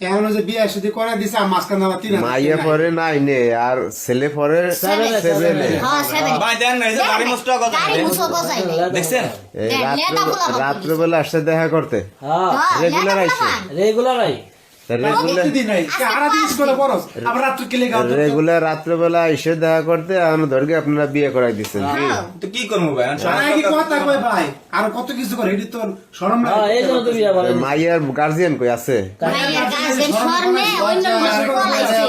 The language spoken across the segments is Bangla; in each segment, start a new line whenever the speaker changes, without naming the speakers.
এখন যে বিয়ে শুধু করে দিছে আর মাঝখানে আবার 3,000
মাইয়া পরে নাইনে আর ছেলে পরে সেভেনে।
ভাই দেন না, এই যে গাড়ি মুছটা কথা দেখছেন?
রাত্রেবেলা আসছে দেখা করতে,
হ্যাঁ
রেগুলার আইসে,
রেগুলার
প্রতিদিন নাই সারা দিন করে বরস আবার রাত্রে কেলে গাও
রেগুলার রাত্রেবেলা এসে দেখা করতে এখন ধরকে আপনারা বিয়ে করাই দিচ্ছেন।
তো কি করবো ভাই?
কি কথা কই ভাই আর কত কিছু করে এটি তোর শরম না
এই জন্য তো বিয়া বলে
মাইয়ার গার্জিয়ান কই আছে?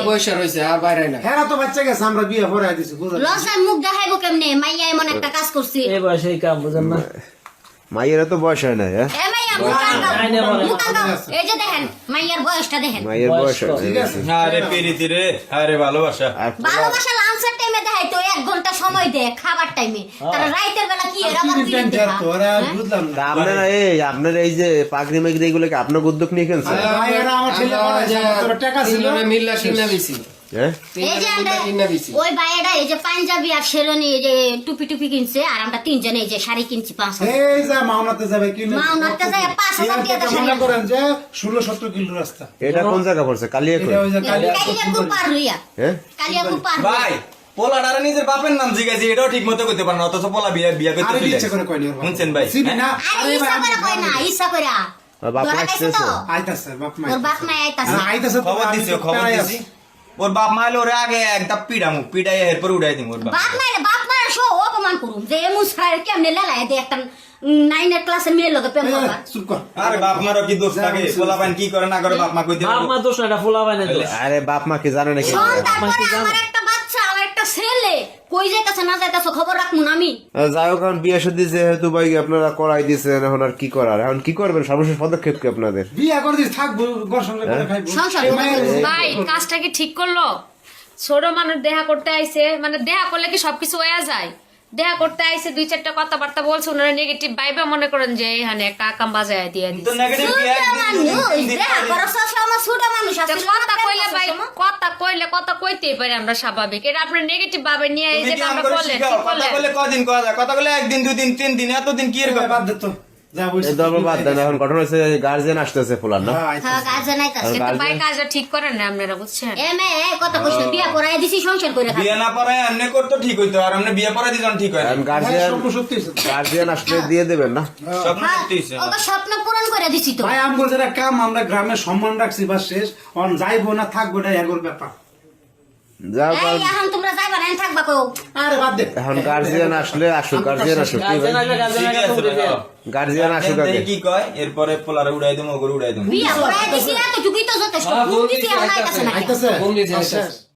বৈশা রয়েছে আর বাইরে না।
হেরা তো বাচ্চা গেছে আমরা বিয়ে পড়াই দিছি বুঝা
মুখ দেখাইবো কেমনে? মাইয়া এমন একটা কাজ করছি।
এই বয়সে এই কাম বুঝেন না।
মাইয়ের তো বয়স হয় না।
এ মাইয়া এই যে দেখেন মাইয়ার বয়সটা দেখেন।
মাইয়ের বয়স
ঠিক আছে
আরে প্রীতি রে, আরে ভালোবাসা।
ভালোবাসা লাঞ্চের টাইমে দেখাই তো 1 ঘন্টা সময় দে খাবার টাইমে, তারা রাতের বেলা কি এর আবার কি দেখা?
তোরা বুঝলাম না
আপনারা আপনার এই যে পাগড়ি মাগড়ি এগুলোকে আপনার উদ্যোগ নিয়ে খেলছে?
ভাই এরা আমার ছেলে পড়াইছে তোর টাকা ছিল
মিল্লা কিনা বেশি
হ্যাঁ
এই যে আমরা ওই ভাইয়াটা এই যে পাঞ্জাবি আর শেরওয়ানি এই যে টুপি টুপি কিনছে, আর আমরা তিনজনে এই যে শাড়ি কিনছি 5,000।
এই যে মাওনাতে যাবে কি
মাওনাতে যায় 5,000 দিয়ে
মনে
শাড়ি
করেন যে 16-17 কিলো রাস্তা
এটা কোন জায়গা পড়ছে? কালিয়াকৈর?
এটা ওই যে
কালিয়াকুর পার হইয়া,
হ্যাঁ
কালিয়াকুর পার
ভাই পোলাডারে নিজের বাপের নাম জিজ্ঞাসি, এটাও ঠিক মতো করতে পারে না, অথচ পোলা বিয়া করতে
আরে
চলে
ইচ্ছা করে কইনি
শুনছেন ভাই?
সিবি না
আরে ইচ্ছা করে কই না, ইচ্ছা করে
বাপ
তোরা
আসতেছে।
খাইছো তো?
আইতাছে বাপ মা
ওর বাপ মা আইতাছে।
না আইতাছে
খবর দিছি, খবর দিছি। ওর বাপ মা এলে ওরে আগে একটা পিড়ামু, পিড়াই এরপর উড়াই দিম ওর বাপ।
বাপ মায়ের সো অপমান করুম যে এমন স্যার কেমনে লেলায় দে একটা 9 ক্লাসের মেয়ের লগে প্রেম করবা।
চুপ কর
আরে বাপ মারও কি দোষ থাকে? পোলা পান কি করে না করে বাপ মা কইতে
বাপ মা দোষ না, এটা ফুলা বাইনে দোষ।
আরে বাপ মা কি জানে নাকি?
তারপরে আমার একটা বাচ্চা আমার একটা ছেলে কই যাইতাছে না যাইতাছে খবর রাখমু না আমি।
যাই হোক, এখন বিয়ে শাদী যেহেতু ভাই আপনারা করাই দিচ্ছেন, এখন আর কি করার? এখন কি করবেন? সর্বশেষ পদক্ষেপ কি আপনাদের?
বিয়া করে দিস থাকবো ঘর সংসার করে খাইবো
সংসার
এই মায়ের
ভাই কাজটা কি ঠিক করলো? ছোট মানুষ দেখা করতে আইছে, মানে দেখা করলে কি সবকিছু হয়ে যায়? দেখা করতে আইছে 2-4টা কথাবার্তা বলছে, ওনারা নেগেটিভ ভাইবা মনে করেন যে এখানে একটা আকাম বাজায় দিয়ে
তো
দিচ্ছে।
নেগেটিভ
কথা কইতেই পারে আমরা স্বাভাবিক, এটা আপনার নেগেটিভ ভাবে নিয়ে এই যে আমরা বললেন কি
কথা
করলেন?
বলে কদিন কথা যায়? কথা বলে 1 দিন 2 দিন 3 দিন এতদিন কি এর
বাদ দে তো যা বলছিস
এই ধর্ম বাদ দেন, এখন ঘটনা হচ্ছে গার্জিয়ান আসতেছে ফুলার না?
হ্যাঁ কাজ জানাইতাছে।
কিন্তু ভাই কাজটা ঠিক করেন না আপনারা, বুঝছেন?
এ মেয়ে কত কইছ বিয়া করাই দিছি সংসার করে খাবো।
বিয়ে না পড়ায় এমনি করতো ঠিক হইতো, আর এমনি বিয়ে পড়াই দিজন ঠিক হয় না।
এখন গার্জিয়ান
সত্যি হইছে।
গার্জিয়ান আসলে দিয়ে দেবেন না?
স্বপ্ন
হ্যাঁ,
সত্যি হইছে।
ওকে স্বপ্ন পূরণ করে দিছি তো।
ভাই আমগো যেটা কাম আমরা গ্রামে সম্মান রাখছি বা শেষ অন যাইবো না থাকবো এটা এগোর ব্যাপার
যাও
এই এখন তোমরা যাইবা না থাকবা কও।
আরে বাদ দে
এখন গার্জিয়ান আসলে আসুক, গার্জিয়ান আসুক। কি ভাই?
ঠিক আছে রে, হ্যাঁ।
গার্জিয়ান আসুক
দেখেন
আগে।
দেখি কি কয়, এরপরে পোলারে উড়াই দেবো, ওগরে উড়াই দেবো।
বিয়া করাই দিছি না তো টুকুই তো যথেষ্ট। ফোন দিছি আর আইতাছে না।
আইতাছে
ফোন দিছে, আইতাছে।